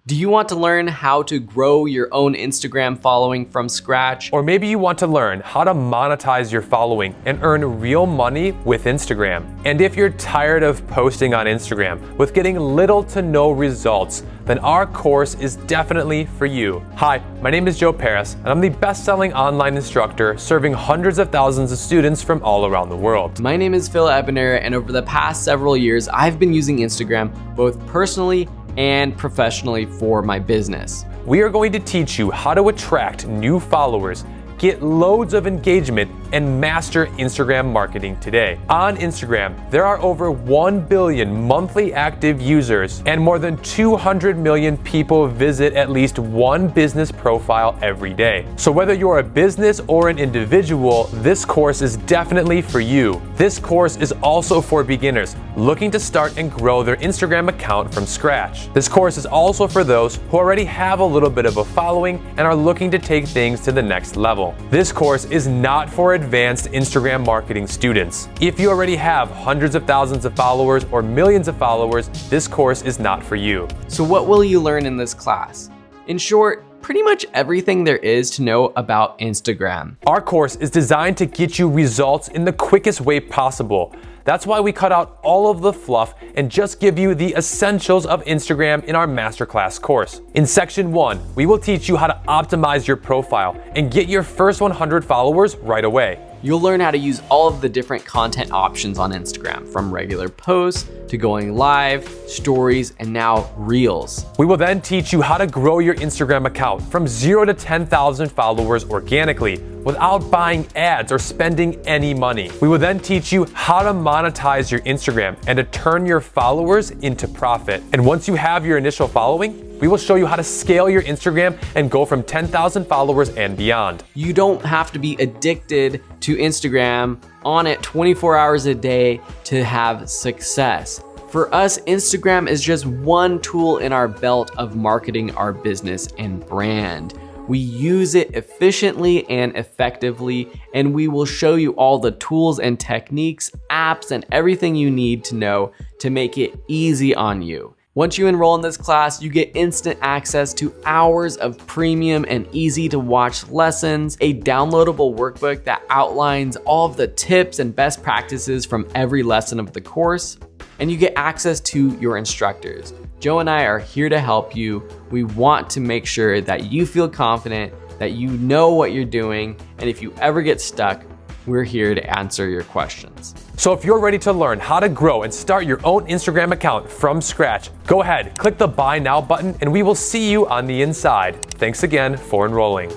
Do you want to learn how to grow your own Instagram following from scratch? Or maybe you want to learn how to monetize your following and earn real money with Instagram. And if you're tired of posting on Instagram with getting little to no results, then our course is definitely for you. Hi, my name is Joe Paris, and I'm the best-selling online instructor serving hundreds of thousands of students from all around the world. My name is Phil Ebener, and over the past several years, I've been using Instagram both personally and professionally for my business. We are going to teach you how to attract new followers, get loads of engagement, and master Instagram marketing today. On Instagram, there are over 1 billion monthly active users, and more than 200 million people visit at least one business profile every day. So whether you're a business or an individual, this course is definitely for you. This course is also for beginners looking to start and grow their Instagram account from scratch. This course is also for those who already have a little bit of a following and are looking to take things to the next level. This course is not for advanced Instagram marketing students. If you already have hundreds of thousands of followers or millions of followers, this course is not for you. So what will you learn in this class? In short, pretty much everything there is to know about Instagram. Our course is designed to get you results in the quickest way possible. That's why we cut out all of the fluff and just give you the essentials of Instagram in our masterclass course. In section 1, we will teach you how to optimize your profile and get your first 100 followers right away. You'll learn how to use all of the different content options on Instagram, from regular posts to going live, stories, and now Reels. We will then teach you how to grow your Instagram account from 0 to 10,000 followers organically without buying ads or spending any money. We will then teach you how to monetize your Instagram and to turn your followers into profit. And once you have your initial following, we will show you how to scale your Instagram and go from 10,000 followers and beyond. You don't have to be addicted to Instagram, on it 24 hours a day to have success. For us, Instagram is just one tool in our belt of marketing our business and brand. We use it efficiently and effectively, and we will show you all the tools and techniques, apps, and everything you need to know to make it easy on you. Once you enroll in this class, you get instant access to hours of premium and easy to watch lessons, a downloadable workbook that outlines all of the tips and best practices from every lesson of the course, and you get access to your instructors. Joe and I are here to help you. We want to make sure that you feel confident, that you know what you're doing, and if you ever get stuck, we're here to answer your questions. So if you're ready to learn how to grow and start your own Instagram account from scratch, go ahead, click the Buy Now button, and we will see you on the inside. Thanks again for enrolling.